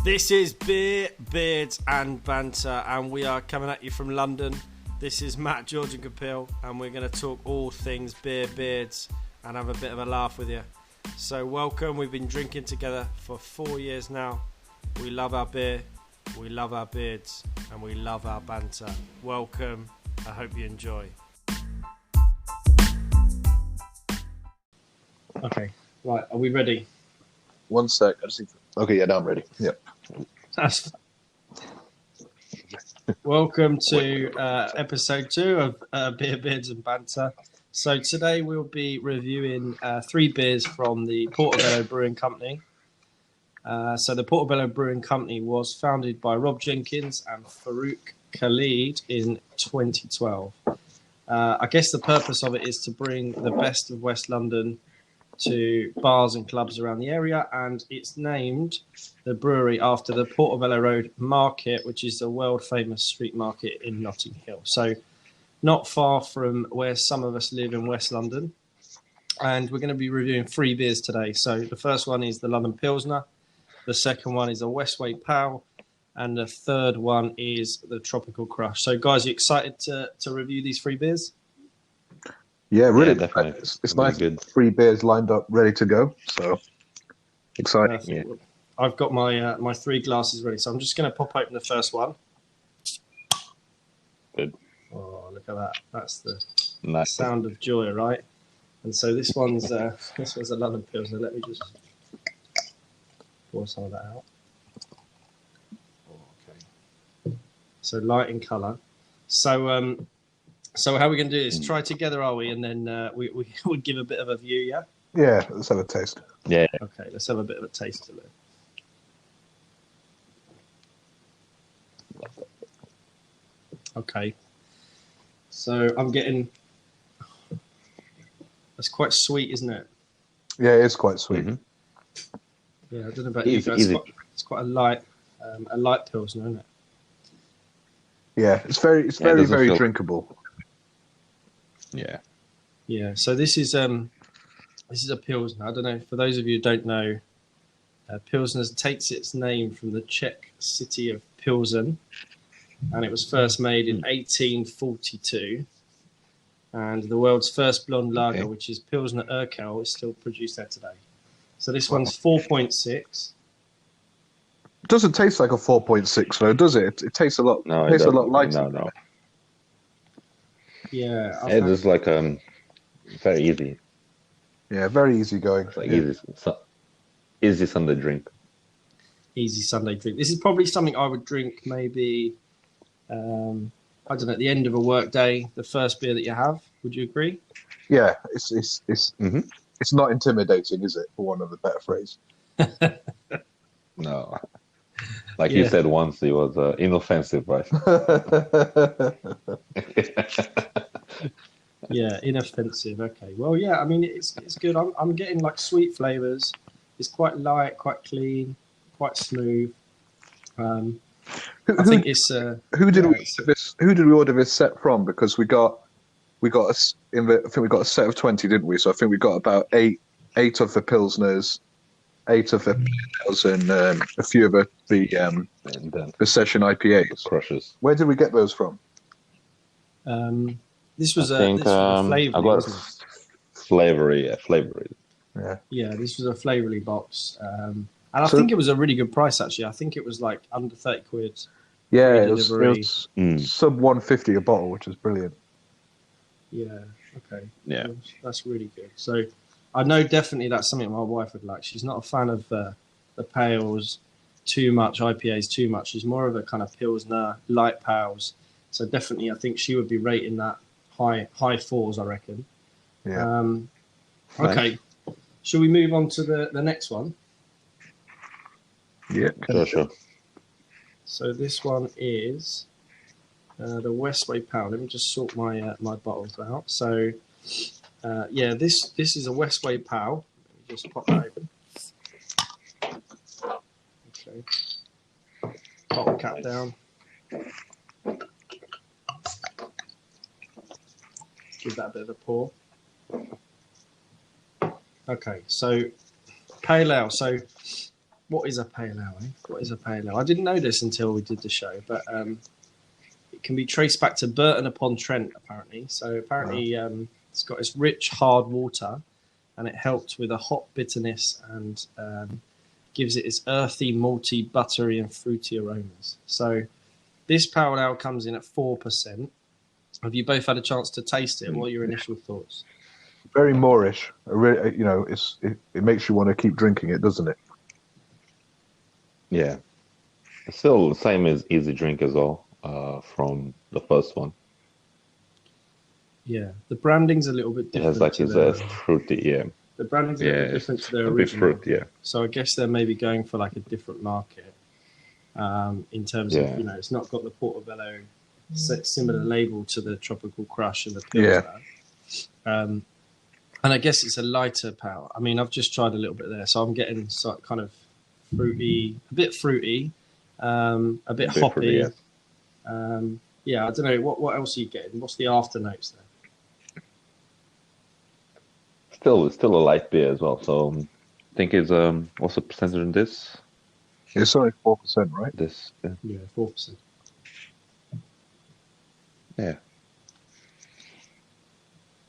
This is Beer, Beards and Banter, and we are coming at you from London. This is Matt, George and Kapil, and we're going to talk all things beer, beards, and have a bit of a laugh with you. So welcome, we've been drinking together for 4 years now. We love our beer, we love our beards, and we love our banter. Welcome, I hope you enjoy. Okay, right, are we ready? 1 sec. Okay, yeah, now I'm ready. Yep. Welcome to episode 2 of Beer, Beards and Banter. So today we'll be reviewing 3 beers from the Portobello Brewing Company. So the Portobello Brewing Company was founded by Rob Jenkins and Farouk Khalid in 2012. I guess the purpose of it is to bring the best of West London to bars and clubs around the area, and it's named the brewery after the Portobello Road Market, which is a world famous street market in Notting Hill. So not far from where some of us live in West London. And we're going to be reviewing 3 beers today. So the first one is the London Pilsner, the second one is a Westway Pale, and the third one is the Tropical Crush. So guys, are you excited to review these 3 beers? Yeah, really. Yeah, definitely. It's nice. Good. 3 beers lined up, ready to go. So exciting. Yeah. I've got my my 3 glasses ready, so I'm just going to pop open the first one. Good. Oh, look at that! That's the nice sound of joy, right? And so this one's a London Pilsner. Let me just pour some of that out. Okay. So light in colour. So how are we going to do this? Try together, are we? And then we would give a bit of a view, yeah? Yeah, let's have a taste. Yeah. Okay, let's have a bit of a taste of it. Okay. So I'm getting... That's quite sweet, isn't it? Yeah, it is quite sweet. Mm-hmm. Yeah, I don't know about you guys. It's quite a light Pilsner, isn't it? Yeah, it's very drinkable. Yeah. Yeah. So this is a Pilsner. I don't know, for those of you who don't know, Pilsner takes its name from the Czech city of Pilsen, and it was first made in 1842. And the world's first blonde lager, which is Pilsner Urquell, is still produced there today. So this one's 4.6. It doesn't taste like a 4.6 though, does it? It tastes a lot. No, it tastes a lot lighter. No. Yeah, it is like very easy. Yeah, very easy going. It's like easy Sunday drink. Easy Sunday drink. This is probably something I would drink maybe, I don't know, at the end of a work day, the first beer that you have. Would you agree? Yeah, it's not intimidating, is it? For one of the better phrase. No. Like you said once, it was inoffensive, right? Yeah, inoffensive. Okay. Well, yeah. I mean, it's good. I'm getting like sweet flavors. It's quite light, quite clean, quite smooth. I think it's. Who did we order this set from? Because we got I think we got a set of 20, didn't we? So I think we got about eight of the Pilsners, 8 of the Pales, and a few of the session IPAs. Crushes. Where did we get those from? This was I got Flavory. Yeah, this was a Flavory box, and I think it was a really good price actually. I think it was like under 30 quid. Yeah, it was sub 150 a bottle, which is brilliant. Yeah. Okay. Yeah, that's really good. So I know definitely that's something my wife would like. She's not a fan of the pales too much, IPAs too much. She's more of a kind of Pilsner, light pales. So definitely, I think she would be rating that high 4s, I reckon. Yeah. Okay. Shall we move on to the next one? Yeah. Sure. So this one is the Westway Pale. Let me just sort my my bottles out. So this is a Westway Pale. Let me just pop that open. Okay. Bottle cap down. Give that a bit of a pour. Okay, so pale ale. So what is a pale ale? What is a pale ale? I didn't know this until we did the show, but it can be traced back to Burton upon Trent, apparently. So apparently it's got its rich, hard water, and it helped with a hop bitterness and gives it its earthy, malty, buttery, and fruity aromas. So this pale ale comes in at 4%. Have you both had a chance to taste it? What are your initial thoughts? Very Moorish. You know, it makes you want to keep drinking it, doesn't it? Yeah. It's still the same as Easy Drink as well, from the first one. Yeah, the branding's a little bit It different. has like this fruity, yeah. The branding's a little bit different to their a original. bit fruit, yeah. So I guess they're maybe going for like a different market in terms of, you know, it's not got the Portobello similar label to the Tropical Crush and the Pilsner. And I guess it's a lighter pale. I mean, I've just tried a little bit there, so I'm getting kind of fruity, a bit fruity, a bit hoppy. Fruity, yeah, I don't know. What else are you getting? What's the after notes there? Still a light beer as well. So I think it's what's the percentage in this? It's only 4%, right? This, yeah, 4%. Yeah,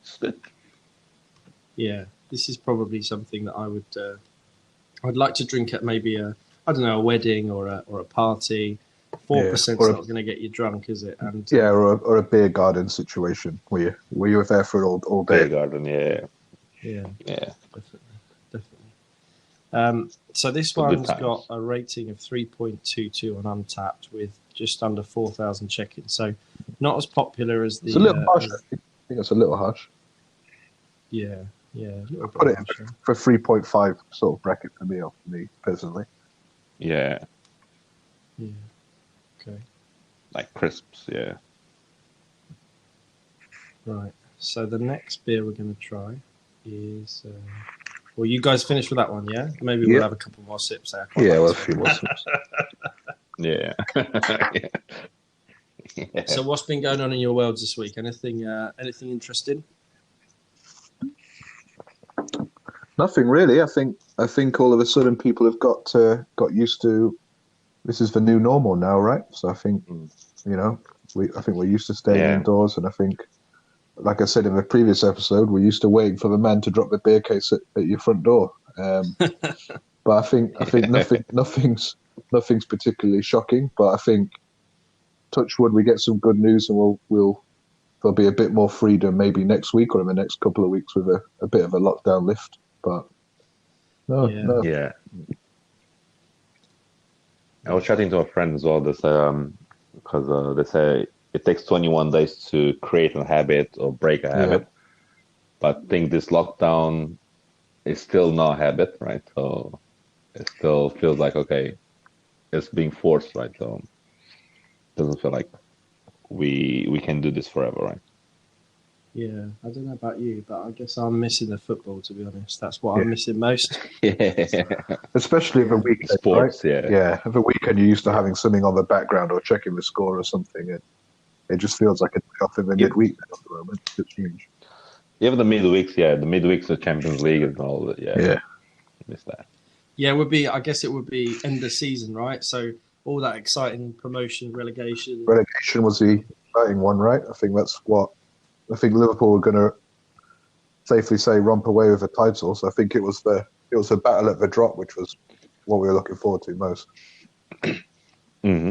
it's good. Yeah, this is probably something that I'd like to drink at maybe a wedding or a party. 4% is not going to get you drunk, is it? And or a beer garden situation where you were there for all day. Beer garden, yeah, definitely. So this one's got a rating of 3.22 on Untapped with just under 4,000 check-ins. So not as popular as the. It's a little harsh. I think it's a little harsh. Yeah. I'll put it for 3.5 sort of bracket for me personally. Yeah. Okay. Like crisps, yeah. Right. So the next beer we're going to try is. Well, you guys finished with that one, yeah? Maybe we'll have a couple more sips there. Well, a few more sips. Yeah. So what's been going on in your worlds this week? Anything interesting? Nothing really. I think all of a sudden people have got used to this is the new normal now, right? So I think I think we're used to staying indoors, and I think, like I said in the previous episode, we're used to waiting for the man to drop the beer case at your front door. But I think nothing's particularly shocking. But I think, touch wood, we get some good news, and there'll be a bit more freedom maybe next week or in the next couple of weeks with a bit of a lockdown lift. But no. Yeah. I was chatting to a friend as well. They say because they say it takes 21 days to create a habit or break a habit. But I think this lockdown is still not a habit, right? So it still feels like, okay, it's being forced, right? So it doesn't feel like we can do this forever, right? Yeah, I don't know about you, but I guess I'm missing the football, to be honest. That's what I'm missing most. Especially the weekend, sports, right? Yeah, the weekend you're used to having something on the background or checking the score or something. It just feels like a day off in the midweek at the moment. It's huge. Even the midweeks of Champions League and all that. Yeah. I miss that. Yeah, I guess it would be end of season, right? So all that exciting promotion, relegation. Relegation was the exciting one, right? I think Liverpool were going to safely say romp away with the title. So I think it was the battle at the drop, which was what we were looking forward to most. Mm-hmm.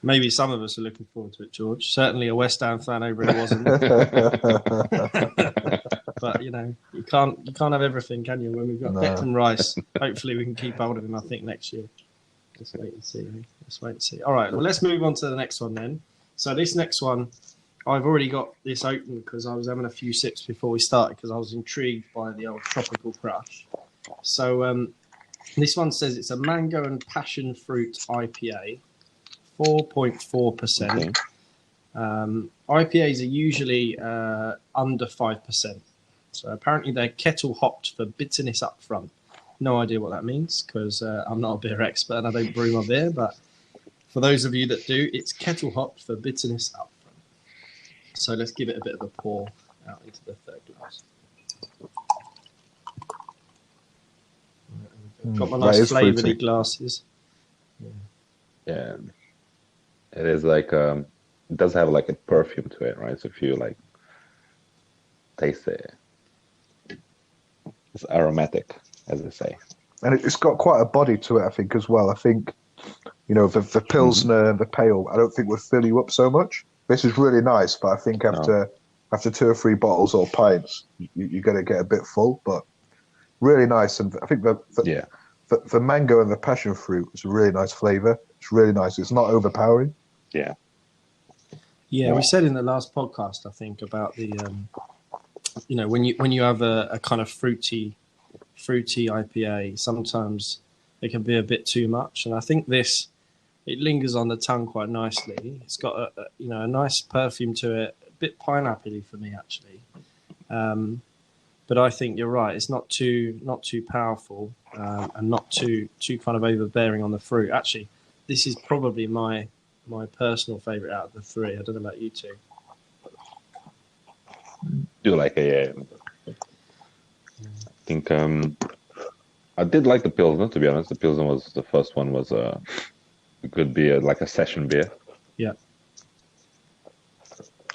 Maybe some of us are looking forward to it, George. Certainly a West Ham fan over here wasn't. But you can't have everything, can you? When we've got Declan Rice, hopefully we can keep hold of him. I think next year. Let's wait and see. All right, well, let's move on to the next one then. So this next one, I've already got this open because I was having a few sips before we started because I was intrigued by the old Tropical Crush. So this one says it's a mango and passion fruit IPA, 4.4%. IPAs are usually under 5%. So apparently they're kettle hopped for bitterness up front. No idea what that means because I'm not a beer expert and I don't brew my beer. But for those of you that do, it's kettle hopped for bitterness up front. So let's give it a bit of a pour out into the third glass. Got my That nice is flavoury fruity. glasses. Yeah, it is like it does have like a perfume to it, right? So if you like taste it, it's aromatic, as they say. And it's got quite a body to it, I think, as well. I think, the Pilsner and the Pale, I don't think would fill you up so much. This is really nice, but I think after 2 or 3 bottles or pints, you're going to get a bit full, but really nice. And I think the mango and the passion fruit is a really nice flavour. It's really nice. It's not overpowering. Yeah. Yeah, we said in the last podcast, I think, about the when you have a kind of fruity IPA, sometimes it can be a bit too much, and I think it lingers on the tongue quite nicely. It's got a nice perfume to it, a bit pineapple-y for me actually, but I think you're right. It's not too powerful and not too kind of overbearing on the fruit. Actually, this is probably my personal favourite out of the 3. I don't know about you two. Do like I think I did like the Pilsner, to be honest. The Pilsner was the first one. It could be like a session beer. Yeah.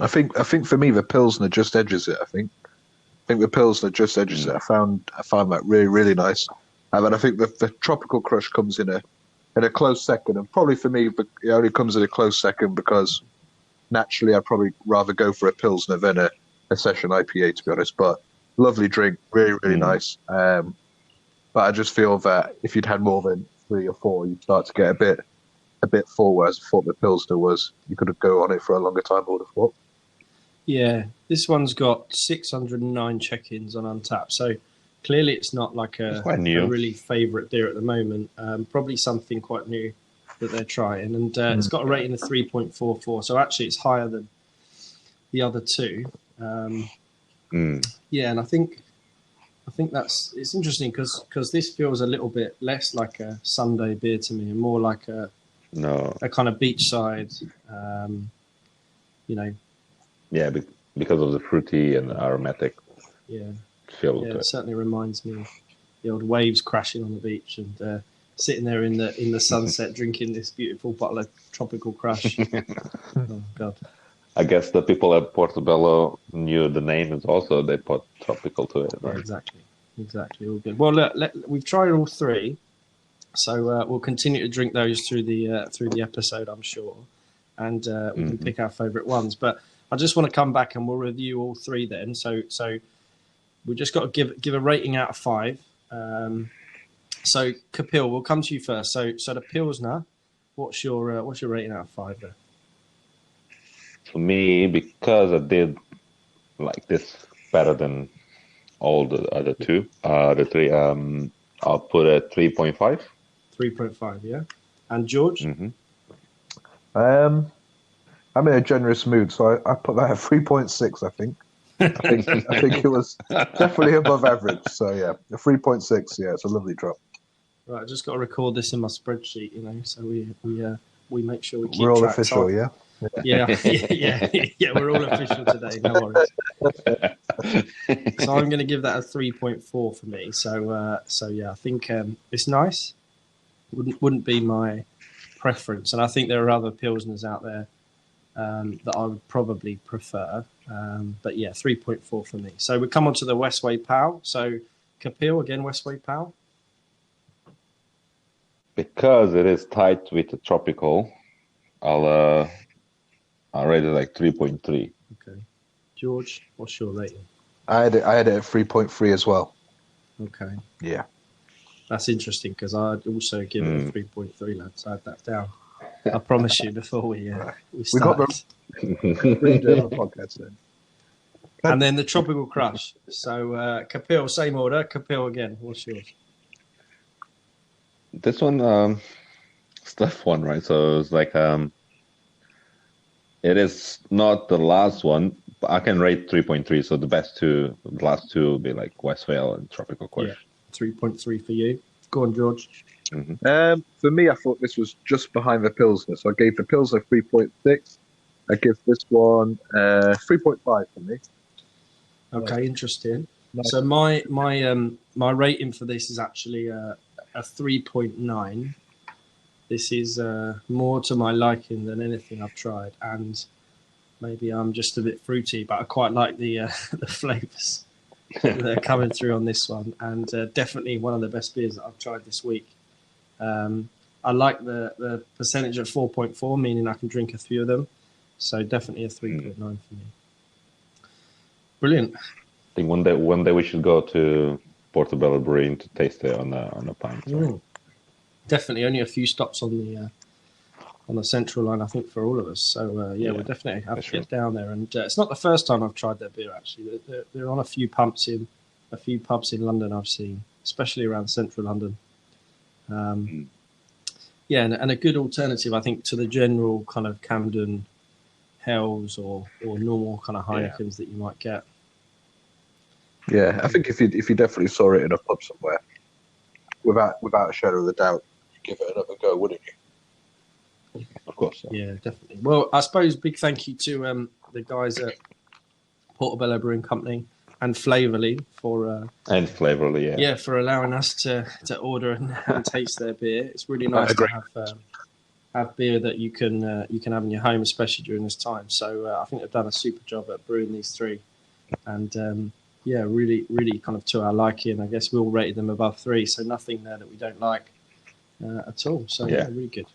I think for me the Pilsner just edges it. I think the Pilsner just edges it. I found that really, really nice. And I think the Tropical Crush comes in a close second, and probably for me it only comes in a close second because naturally I'd probably rather go for a Pilsner than a session IPA, to be honest. But lovely drink, really, really nice. But I just feel that if you'd had more than 3 or 4, you'd start to get a bit full. Whereas I thought the Pilsner you could go on it for a longer time. I would have thought. Yeah, this one's got 609 check-ins on Untappd, so clearly it's not like a really favourite beer at the moment. Probably something quite new that they're trying, and it's got a rating of 3.44, so actually it's higher than the other 2. Yeah, and I think it's interesting because this feels a little bit less like a Sunday beer to me, and more like a kind of beachside, Yeah, because of the fruity and aromatic feel. Yeah, it certainly reminds me of the old waves crashing on the beach and sitting there in the sunset drinking this beautiful bottle of Tropical Crush. Oh, God. I guess the people at Portobello knew the name is also, they put tropical to it. Right? Yeah, exactly. All good. Well, look, we've tried all 3, so we'll continue to drink those through the episode, I'm sure, and we can pick our favourite ones. But I just want to come back and we'll review all 3 then. So we just got to give a rating out of 5. So Kapil, we'll come to you first. So the Pilsner, what's your rating out of 5 there? For me, because I did like this better than all the other 2, the 3, I'll put it 3.5. 3.5, yeah. And George? I'm in a generous mood, so I put that at 3.6. I think it was definitely above average. So yeah, a 3.6. Yeah, it's a lovely drop. Right, I just got to record this in my spreadsheet, so we make sure we keep. We're all track official, of. Yeah. Yeah. We're all official today. No worries. So I'm going to give that a 3.4 for me. So yeah, I think it's nice. Wouldn't be my preference, and I think there are other Pilsners out there that I would probably prefer. But yeah, 3.4 for me. So we come on to the Westway Pal. So Kapil again, Westway Pal. Because it is tied with the tropical, I'll rate it like 3.3. Okay, George, what's your rating? I had it at 3.3 as well. Okay. Yeah. That's interesting because I'd also give it a 3.3, lads. I had that down. I promise you before we started. We do have a podcast then. And then the Tropical Crush. So Kapil, same order. Kapil again. What's yours? This one, it's tough one, right? So it's like, it is not the last one, but I can rate 3.3. So the last 2 will be like Westvale and Tropical Crush. Yeah, 3.3 for you. Go on, George. For me, I thought this was just behind the Pilsner. So I gave the Pilsner 3.6. I give this one 3.5 for me. Okay, interesting. Nice. So my rating for this is actually a 3.9. This is more to my liking than anything I've tried, and maybe I'm just a bit fruity, but I quite like the the flavours that are coming through on this one, and definitely one of the best beers that I've tried this week. I like the percentage at 4.4, meaning I can drink a few of them. So definitely a 3.9 for me. Brilliant. I think one day we should go to Portobello Brewing to taste it on a pint. Right? Definitely only a few stops on the central line, I think, for all of us. So we'll definitely have to get down there. And it's not the first time I've tried their beer. Actually, they're on a few pubs in London I've seen, especially around central London. And a good alternative, I think, to the general kind of Camden Hells or normal kind of Heinekens that you might get. Yeah, I think if you definitely saw it in a pub somewhere, without a shadow of a doubt, you'd give it another go, wouldn't you? Of course. So. Yeah, definitely. Well, I suppose big thank you to the guys at Portobello Brewing Company and Flavorly for for allowing us to order and taste their beer. It's really nice to have beer that you can have in your home, especially during this time. So I think they've done a super job at brewing these three, and really, really kind of to our liking. I guess we all rated them above 3, so nothing there that we don't like at all. So really good.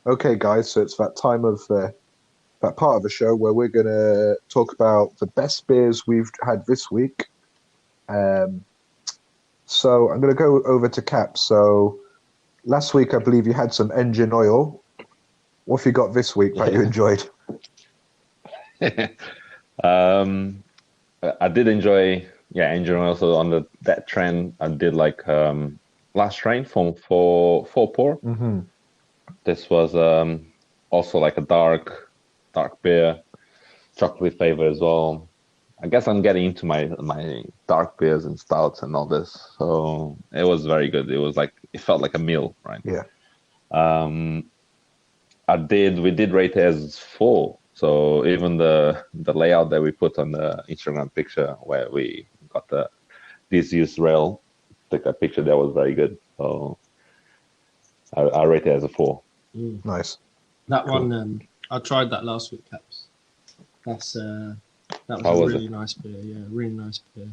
Okay, guys, so it's that time of that part of the show where we're going to talk about the best beers we've had this week. So I'm going to go over to Cap. So last week, I believe you had some engine oil. What have you got this week that you enjoyed? I did enjoy engine oil. So on that trend, I did like Last Train for Fourpure. Mm-hmm. This was also like a dark beer, chocolate flavor as well. I guess I'm getting into my dark beers and stouts and all this, so it was very good. It felt like a meal, right? Yeah. We did rate it as 4. So even the layout that we put on the Instagram picture where we got the disused rail, took that picture, that was very good. So I rate it as a 4. Nice. That one, I tried that last week, Caps. That was a really nice beer. Yeah, really nice beer.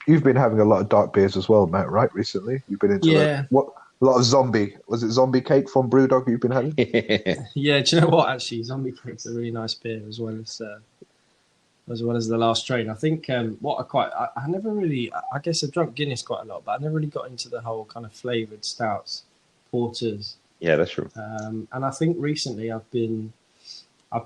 You've been having a lot of dark beers as well, Matt, right? Recently, you've been into a lot of zombie. Was it zombie cake from Brewdog you've been having? Yeah, do you know what? Actually, zombie cake's a really nice beer as well as the Last Train. I think I never really. I guess I drank Guinness quite a lot, but I never really got into the whole kind of flavoured stouts, porters. Yeah, that's true. And I think recently I've been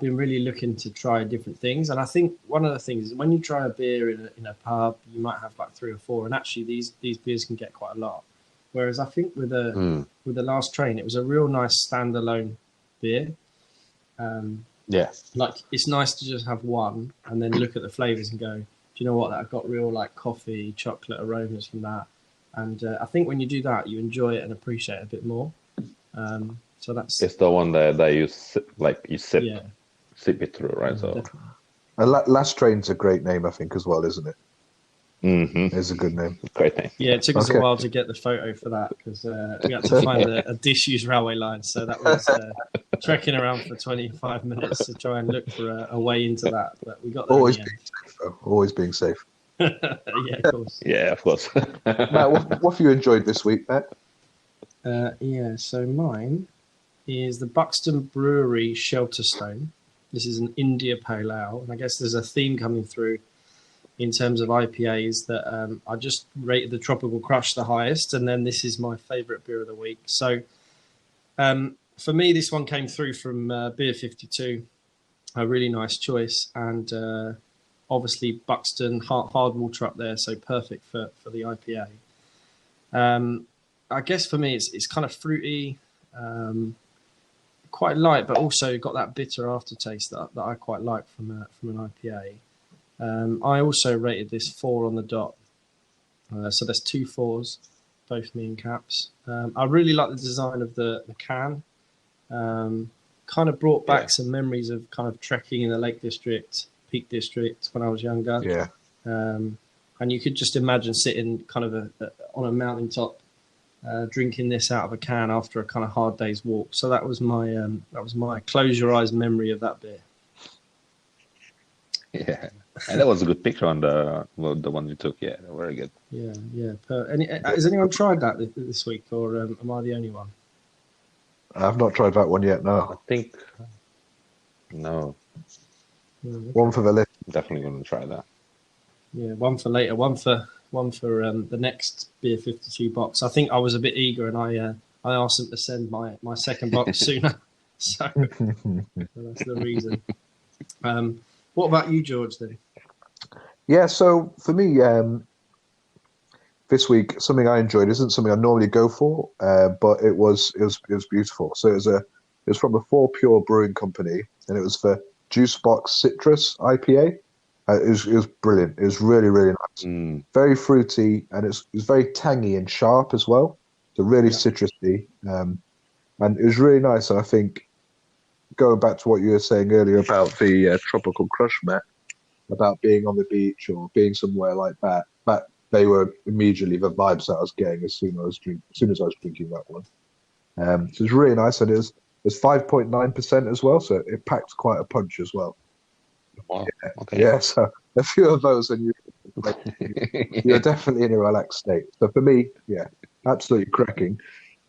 really looking to try different things. And I think one of the things is when you try a beer in a pub, you might have like 3 or 4, and actually these beers can get quite a lot. Whereas I think with the Last Train, it was a real nice standalone beer. Like it's nice to just have one and then look at the flavors and go, do you know what? That got real like coffee, chocolate aromas from that. And I think when you do that, you enjoy it and appreciate it a bit more. So it's the one that you sip it through, right? So Last Train's a great name, I think, as well, isn't it? Mm-hmm. It's a good name. Great name. Yeah, it took us a while to get the photo for that because we had to find a disused railway line. So that was trekking around for 25 minutes to try and look for a way into that. But we got there Always in the end. being safe, though. Always being safe. Yeah, of course. Yeah, of course. Matt, what have you enjoyed this week, Matt? So mine is the Buxton Brewery Shelterstone. This is an India Pale Ale, and I guess there's a theme coming through in terms of IPAs that I just rated the Tropical Crush the highest, and then this is my favourite beer of the week. So for me, this one came through from Beer 52, a really nice choice, and obviously Buxton, hard water up there, so perfect for the IPA. I guess for me, it's kind of fruity, quite light, but also got that bitter aftertaste that I quite like from an IPA. I also rated this 4 on the dot. So there's 2 4s, both me and Caps. I really like the design of the can. Kind of brought back some memories of kind of trekking in the Lake District, Peak District when I was younger. Yeah. And you could just imagine sitting kind of on a mountaintop drinking this out of a can after a kind of hard day's walk. So that was my close your eyes memory of that beer. Yeah, and that was a good picture on the one you took. Yeah, very good. Yeah. Has anyone tried that this week, or am I the only one? I've not tried that one yet. I No. think no. Yeah, okay. One for the list. Definitely going to try that. Yeah, one for later, one for the next Beer 52 box. I think I was a bit eager, and I asked them to send my second box sooner, so that's the reason. What about you, George? Then? Yeah. So for me, this week something I enjoyed isn't something I normally go for, but it was beautiful. So it was from the Fourpure Brewing Company, and it was the JuiceBox Citrus IPA. It was brilliant. It was really, really nice. Very fruity, and it's very tangy and sharp as well. So really citrusy, and it was really nice. And I think going back to what you were saying earlier about the tropical crush, Matt, about being on the beach or being somewhere like that, they were immediately the vibes that I was getting as soon as I was drinking that one. So it was really nice, and it was 5.9% as well, so it packed quite a punch as well. Wow. Yeah. Okay. Yeah, so a few of those, and you're definitely in a relaxed state. So for me, yeah, absolutely cracking.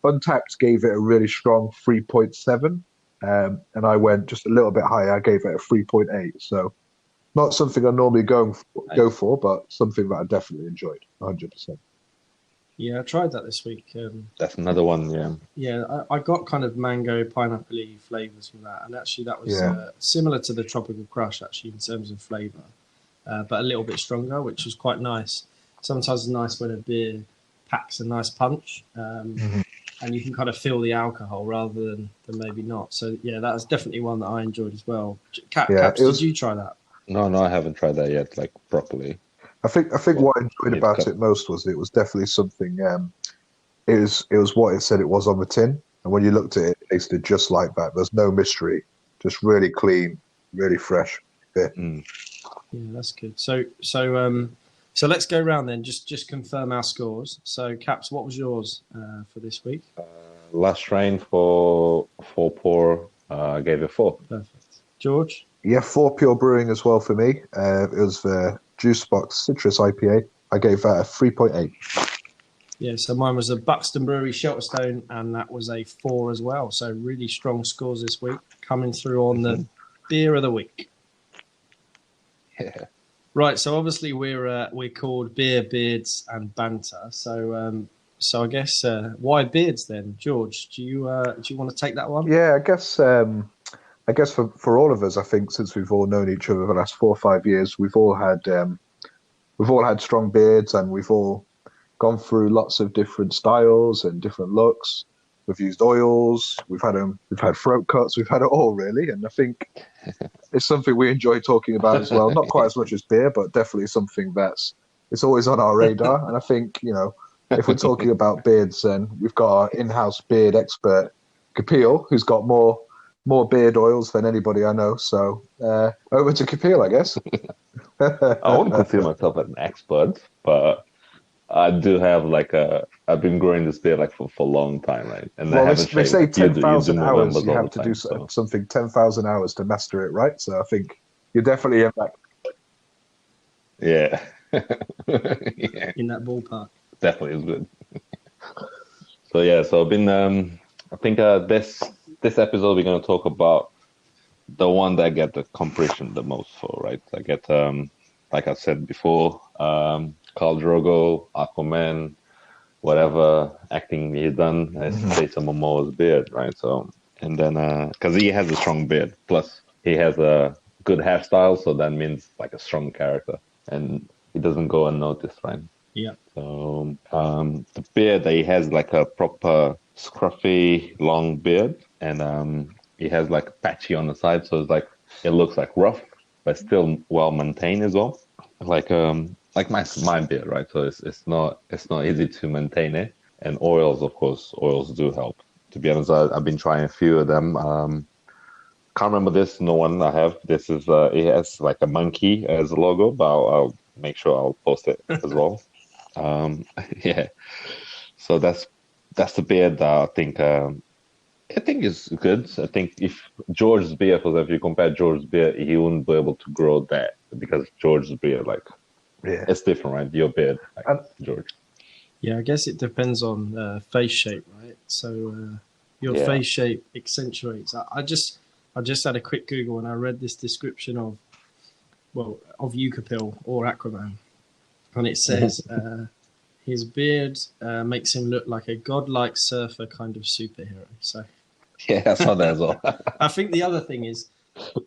Untapped gave it a really strong 3.7, and I went just a little bit higher. I gave it a 3.8. So not something I normally go for, but something that I definitely enjoyed, 100%. Yeah, I tried that this week. That's another one. Yeah. Yeah, I got kind of mango, pineapple-y flavours from that, and actually that was similar to the Tropical Crush, actually, in terms of flavour, but a little bit stronger, which was quite nice. Sometimes it's nice when a beer packs a nice punch, and you can kind of feel the alcohol rather than maybe not. So, yeah, that was definitely one that I enjoyed as well. Caps, did you try that? No, I haven't tried that yet, like properly. I think what I enjoyed about it most was it was definitely something. It was what it said it was on the tin, and when you looked at it, it tasted just like that. There's no mystery, just really clean, really fresh. Yeah, that's good. So let's go around then. Just confirm our scores. So, Caps, what was yours for this week? Last Rain for Pour, gave it 4. Perfect. George? Yeah, Fourpure Brewing as well for me. It was the JuiceBox Citrus IPA. I gave that a 3.8. Yeah, so mine was a Buxton Brewery Shelterstone, and that was a 4 as well. So really strong scores this week, coming through on the beer of the week. Yeah. Right, so obviously we're called Beer, Beards, and Banter. So I guess why beards then, George? Do you want to take that one? Yeah, I guess for all of us, I think since we've all known each other the last 4 or 5 years, we've all had strong beards, and we've all gone through lots of different styles and different looks. We've used oils, we've had throat cuts, we've had it all really, and I think it's something we enjoy talking about as well. Not quite as much as beer, but definitely something it's always on our radar. And I think if we're talking about beards, then we've got our in-house beard expert, Kapil, who's got more beard oils than anybody I know. So over to Kapil, I guess. I wouldn't consider myself an expert, but I do have I've been growing this beard for a long time, right? And well, they say 10,000 hours you have to do something 10,000 hours to master it, right? So I think you're definitely in that. Yeah. In that ballpark. Definitely is good. So I've been I think this episode we're going to talk about the one that I get the compression the most for, right? I get like I said before, Khal Drogo, Aquaman, whatever acting he's done, is Jason Momoa's beard, right? So, and then because he has a strong beard, plus he has a good hairstyle, so that means a strong character, and he doesn't go unnoticed, right? Yeah. So the beard that he has a proper scruffy long beard, and he has patchy on the side, so it's it looks rough, but still well maintained as well. Like my beard, right? So it's not easy to maintain it. And oils, of course, do help. To be honest, I've been trying a few of them. Can't remember this. No one I have. This is it has a monkey as a logo, but I'll make sure I'll post it as well. Yeah. So that's that's the beer that I think is good. I think if George's beer, for example, if you compare George's beer, he wouldn't be able to grow that because George's beer, like, it's different, right? Your beer, like, George. Yeah, I guess it depends on face shape, right? So your face shape accentuates. I just had a quick Google and I read this description of Eucapil or Aquaman, and it says his beard makes him look like a godlike surfer kind of superhero. So yeah, I saw that as well. I think the other thing is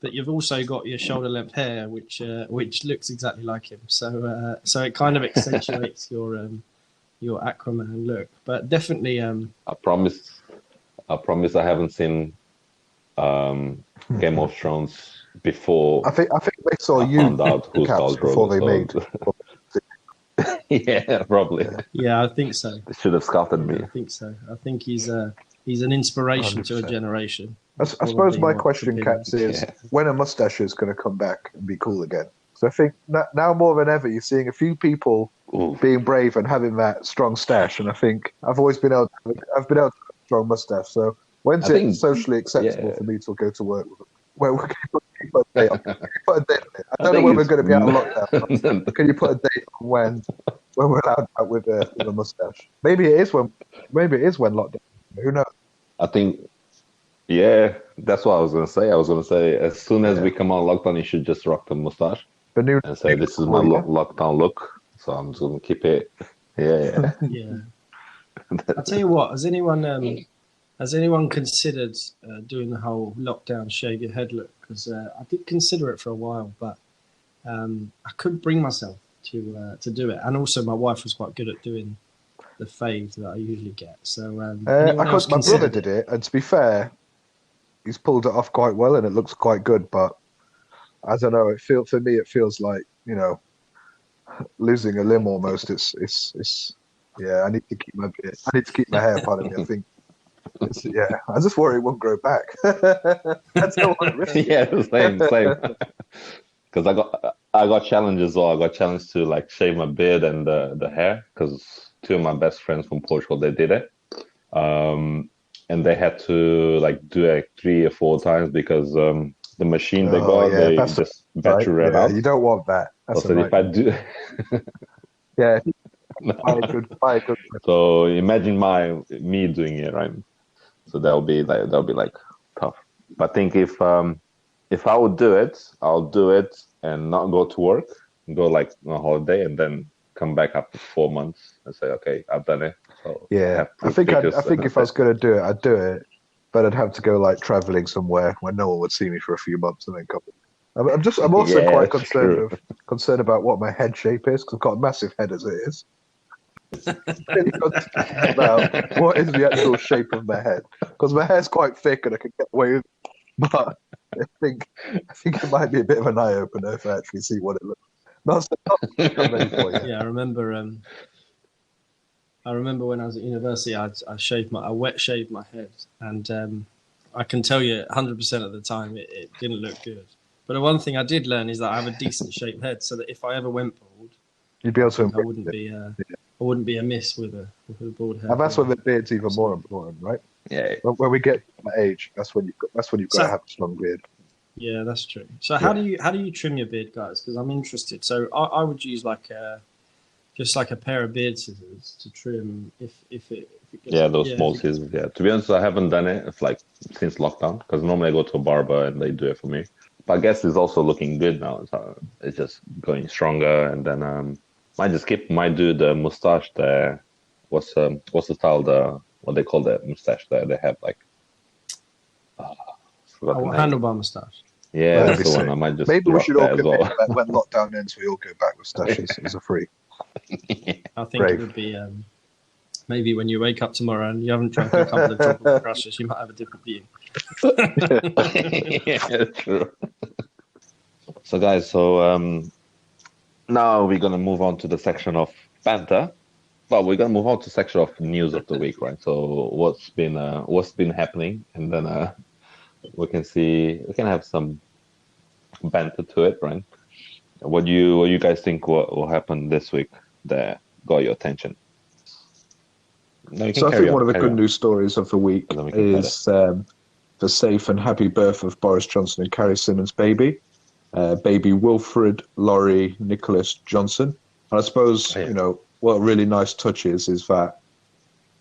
that you've also got your shoulder length hair, which looks exactly like him. So it kind of accentuates your Aquaman look. But definitely, I promise I haven't seen Game of Thrones before. I think they saw I you found out who's caps Khal before they Drogo, made. Yeah, probably. Yeah, I think so. They should have scouted me. I think so. I think he's an inspiration to a generation. I suppose my question, Caps, is when a mustache is going to come back and be cool again. So I think now more than ever, you're seeing a few people being brave and having that strong stash. And I think I've been able to have a strong mustache. So when's it socially acceptable for me to go to work? Well, can you put a date on it? I don't know when we're going to be out of lockdown. Can you put a date on when we're allowed out with a mustache? Maybe it is when lockdown. Who knows? I think. Yeah, that's what I was going to say. I was going to say, as soon as we come out of lockdown, you should just rock the mustache and say, this is my lockdown look. So I'm just going to keep it. Yeah. Yeah. I'll tell you what, has anyone considered doing the whole lockdown shave your head look? Because I did consider it for a while, but I couldn't bring myself to do it. And also my wife was quite good at doing the fade that I usually get. So my brother did it, and to be fair, he's pulled it off quite well, and it looks quite good. But I don't know. For me, it feels like losing a limb almost. It's yeah. I need to keep my beard. I need to keep my hair. Pardon me. I think. I just worry it won't grow back. That's not what it is. Yeah, same. Because I got challenges. Or I got challenged to like shave my beard and the hair because two of my best friends from Portugal, they did it. And they had to like do it 3 or 4 times because the machine they got, they just battery ran out. You don't want that. So if I do, yeah, buy a good. So imagine me doing it, right? So that'll be like tough. But I think if I would do it, I'll do it and not go to work, go like on a holiday, and then come back after 4 months and say, okay, I've done it. So I think if I was going to do it, I'd do it, but I'd have to go like traveling somewhere where no one would see me for a few months and then come. I'm also quite concerned about what my head shape is because I've got a massive head as it is. Really concerned about what is the actual shape of my head because my hair's quite thick and I can get away with it. But I think it might be a bit of an eye opener if I actually see what it looks. Yeah, I remember when I was at university, I wet shaved my head, and I can tell you 100% of the time it didn't look good. But the one thing I did learn is that I have a decent shaped head, so that if I ever went bald, you'd be able to. I wouldn't be amiss with a bald head. And that's when the beard's even more important, right? Yeah. When we get to my age, that's when you've got to have a strong beard. Yeah, that's true. So how do you trim your beard, guys? Because I'm interested. So I would use just like a pair of beard scissors to trim if it gets, those small scissors. Yeah, to be honest, I haven't done it since lockdown because normally I go to a barber and they do it for me. But I guess it's also looking good now. So it's just going stronger, and then might do the mustache there. What's the style? What they call the mustache there? They have like handlebar mustache. Yeah, that's the one. I might just maybe we should all go back when lockdown ends. We all go back with stashes as a free. I think it would be maybe when you wake up tomorrow and you haven't drunk a couple of tropical crushes, you might have a different view. Yeah, true. So guys, now we're gonna move on to the section of banter. But we're gonna move on to the section of news of the week, right? So what's been happening, and then we can have some banter to it, right? What do you guys think will happen this week that got your attention? No, you can So I carry think one on, of the carry good on. news stories of the week And then we can cut is the safe and happy birth of Boris Johnson and Carrie Simmons' baby, baby Wilfred Laurie Nicholas Johnson. And I suppose, Oh, yeah. you know, what a really nice touch is that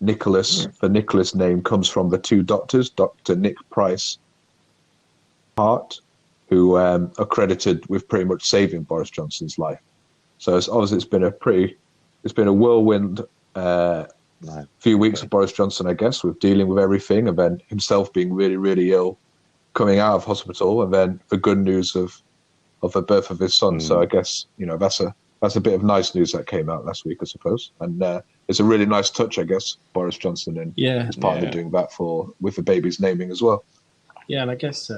Nicholas, the Nicholas name comes from the two doctors, Dr. Nick Price Hart, who are credited with pretty much saving Boris Johnson's life. So it's been a whirlwind few weeks of Boris Johnson, I guess, with dealing with everything, and then himself being really, really ill, coming out of hospital, and then the good news of the birth of his son. So I guess, you know, that's a bit of nice news that came out last week, I suppose, and it's a really nice touch, I guess, Boris Johnson and his partner doing that with the baby's naming as well. Yeah, and I guess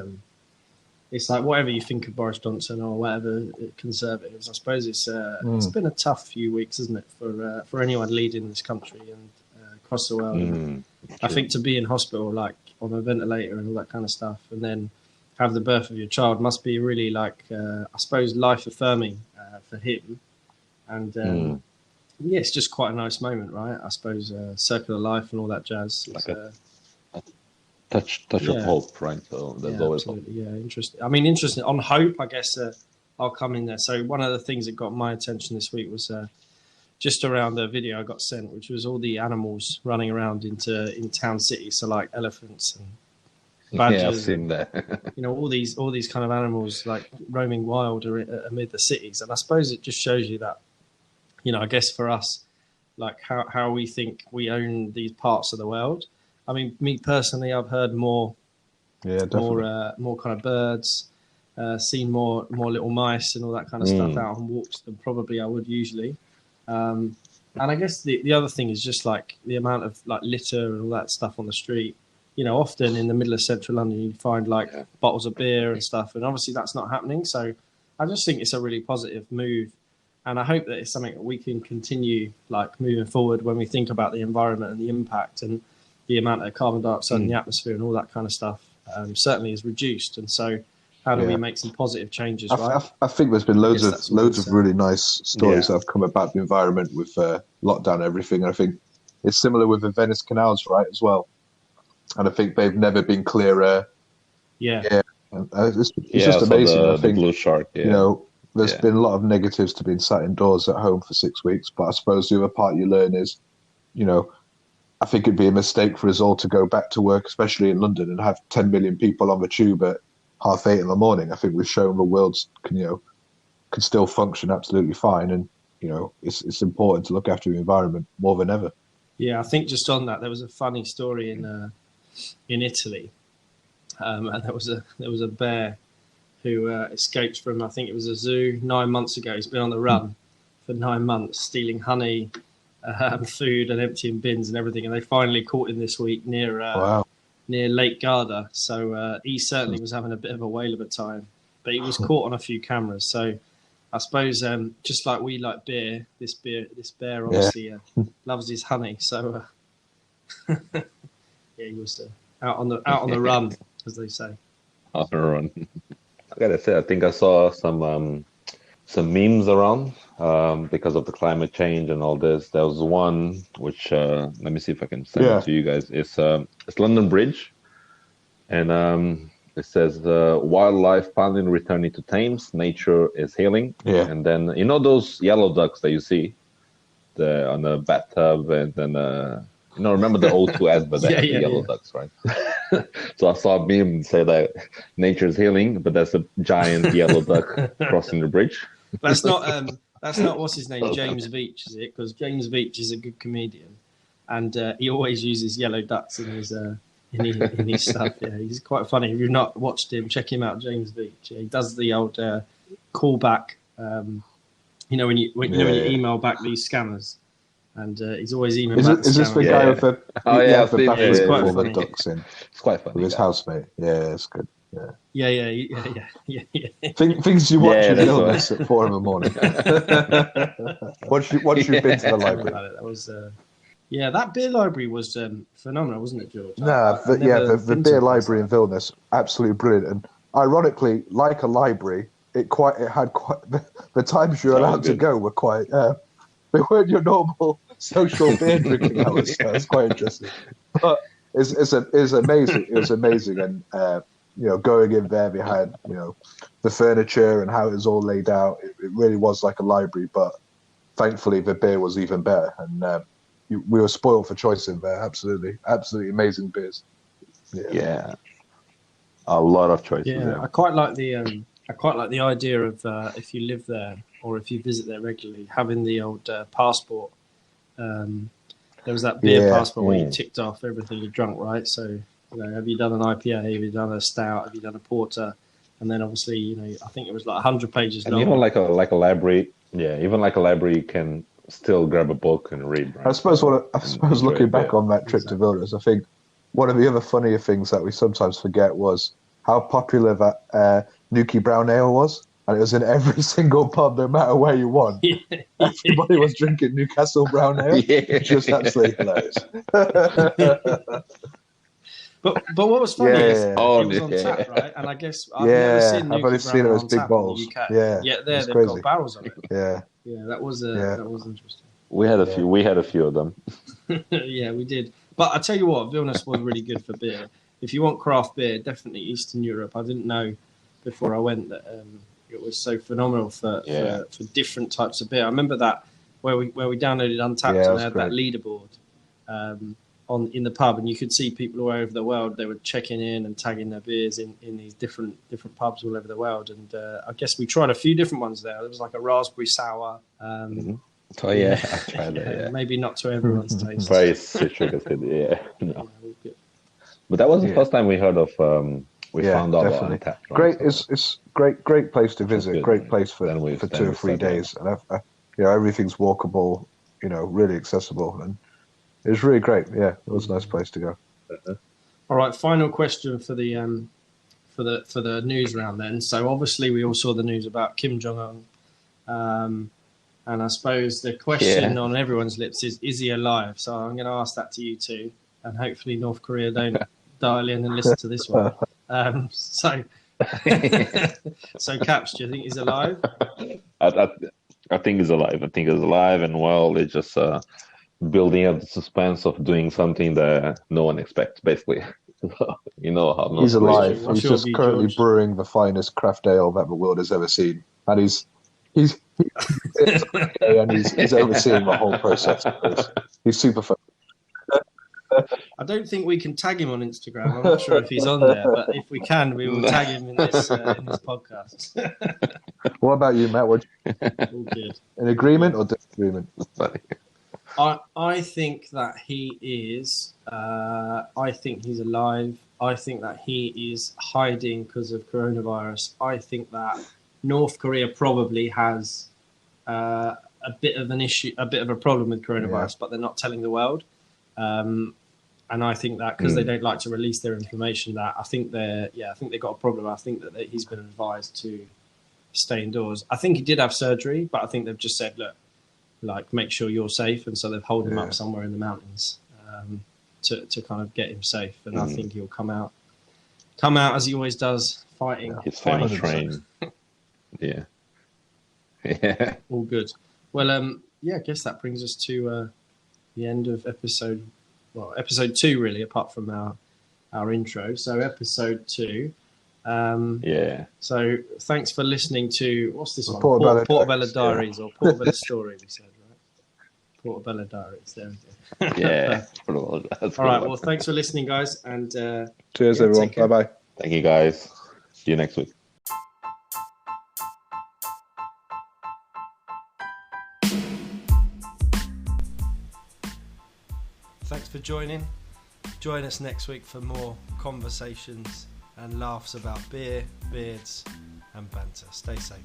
it's like whatever you think of Boris Johnson or whatever Conservatives, I suppose it's been a tough few weeks, isn't it, for anyone leading this country and across the world. I think to be in hospital, like on a ventilator and all that kind of stuff, and then have the birth of your child must be really like I suppose life affirming for him. And yeah, it's just quite a nice moment, right? I suppose circular life and all that jazz. Like a touch of hope, right? So there's always hope. Yeah, interesting. I mean, interesting. On hope, I guess I'll come in there. So one of the things that got my attention this week was just around the video I got sent, which was all the animals running around in town cities. So like elephants and badgers. Yeah, I've seen that. You know, all these kind of animals like roaming wild amid the cities. And I suppose it just shows you that, you know, I guess for us, like how we think we own these parts of the world. I mean, me personally, I've heard more kind of birds, seen more little mice and all that kind of stuff out on walks than probably I would usually. And I guess the other thing is just like the amount of like litter and all that stuff on the street. You know, often in the middle of central London, you find like bottles of beer and stuff, and obviously that's not happening. So I just think it's a really positive move. And I hope that it's something that we can continue like moving forward when we think about the environment and the impact and the amount of carbon dioxide in the atmosphere and all that kind of stuff certainly is reduced. And so how do we make some positive changes, right? I think there's been loads of really nice stories that have come about the environment with lockdown and everything. And I think it's similar with the Venice canals, right, as well. And I think they've never been clearer. Yeah. And it's just amazing. I think, the blue shark, you know, there's been a lot of negatives to being sat indoors at home for 6 weeks. But I suppose the other part you learn is, you know, I think it'd be a mistake for us all to go back to work, especially in London, and have 10 million people on the tube at 8:30 in the morning. I think we've shown the world can still function absolutely fine, and you know it's important to look after the environment more than ever. Yeah, I think just on that, there was a funny story in Italy, and there was a bear who escaped from, I think it was a zoo 9 months ago. He's been on the run for 9 months, stealing honey, food and emptying bins and everything, and they finally caught him this week near Lake Garda. So he certainly was having a bit of a whale of a time, but he was caught on a few cameras. So I suppose just like we like beer, this bear obviously loves his honey. So yeah, he was out on the run, as they say. On the run. I gotta say, I think I saw some memes around because of the climate change and all this. There was one which let me see if I can send it to you guys. It's London Bridge, and it says wildlife finally returning to Thames. Nature is healing. Yeah. And then you know those yellow ducks that you see on the bathtub, and then remember the O2 ad, but they had the yellow ducks, right? So I saw a meme say that nature is healing, but that's a giant yellow duck crossing the bridge. That's not what's his name, James Beach, is it? Because James Beach is a good comedian, and he always uses yellow ducks in his stuff. Yeah, he's quite funny. If you've not watched him, check him out, James Beach. Yeah, he does the old callback. When you email back these scammers, and he's always emailing back. Is this the guy with the it's quite funny. Ducks in? It's quite funny. With his housemate. Yeah, it's good. Yeah. Things you watch in illness at 4 a.m. once you've been to the library. That was that beer library was phenomenal, wasn't it, George? The beer library in Vilnius, absolutely brilliant. And ironically, like a library, it had quite the times you're allowed to go were quite they weren't your normal social beer drinking hours. So it's quite interesting. But it's amazing. It was amazing, and going in there behind the furniture and how it was all laid out, it really was like a library. But thankfully, the beer was even better, and we were spoiled for choice in there. Absolutely amazing beers. Yeah, a lot of choices. Yeah, I quite like the idea of if you live there or if you visit there regularly, having the old passport. There was that beer passport where you ticked off everything you drunk, right? So, have you done an IPA? Have you done a stout? Have you done a porter? And then obviously, I think it was like 100 pages long. And even like a library, even like a library, you can still grab a book and read. Right? I suppose looking back on that trip to Vilnius, I think one of the other funnier things that we sometimes forget was how popular that Nuki Brown Ale was. And it was in every single pub, no matter where you went. Everybody was drinking Newcastle Brown Ale. Just absolutely hilarious. But what was funny is it was on tap, right? And I guess I've never seen Nuki Brown seen it as big bottles. In the UK. Yeah, there they've got barrels on it. Yeah, that was interesting. We had a few of them. Yeah, we did. But I tell you what, Vilnius was really good for beer. If you want craft beer, definitely Eastern Europe. I didn't know before I went that it was so phenomenal for different types of beer. I remember that where we downloaded Untapped and they had that leaderboard in the pub, and you could see people all over the world. They were checking in and tagging their beers in these different pubs all over the world. And I guess we tried a few different ones there. There was like a raspberry sour. Oh yeah, I tried that. Maybe not to everyone's taste. Very citrus, no. But that was the first time we heard of. We found out about Untapped. Right? Great, it's great place to visit. Great place for 2 or 3 days, and everything's walkable. Really accessible, and it was really great. Yeah, it was a nice place to go. All right, final question for the for the news round then. So obviously we all saw the news about Kim Jong-un. And I suppose the question on everyone's lips is he alive? So I'm going to ask that to you two, and hopefully North Korea don't dial in and listen to this one. So Caps, do you think he's alive? I think he's alive. I think he's alive, and it's just building up the suspense of doing something that no one expects, basically. How he's alive. He's just currently brewing the finest craft ale that the world has ever seen, and he's overseeing the whole process. He's super fun. I don't think we can tag him on Instagram. I'm not sure if he's on there, but if we can, we will tag him in this podcast. What about you, Matt? All good. An agreement or disagreement? I think that he is. I think he's alive. I think that he is hiding because of coronavirus. I think that North Korea probably has a bit of an issue, a bit of a problem with coronavirus, but they're not telling the world. And I think that because they don't like to release their information, that I think they've got a problem. I think that he's been advised to stay indoors. I think he did have surgery, but I think they've just said, look, make sure you're safe, and so they've held him up somewhere in the mountains to kind of get him safe. And I think he'll come out as he always does, fighting. His famous train. Yeah. All good. Well, I guess that brings us to the end of episode 2, really, apart from our intro. So episode 2. So thanks for listening to, what's this one? Portobello Diaries or Portobello Story, we said, right? Portobello Diaries, there we go. Yeah. All right, well, thanks for listening, guys. And cheers, everyone. Bye-bye. Thank you, guys. See you next week. Thanks for joining. Join us next week for more conversations and laughs about beer, beards, and banter. Stay safe.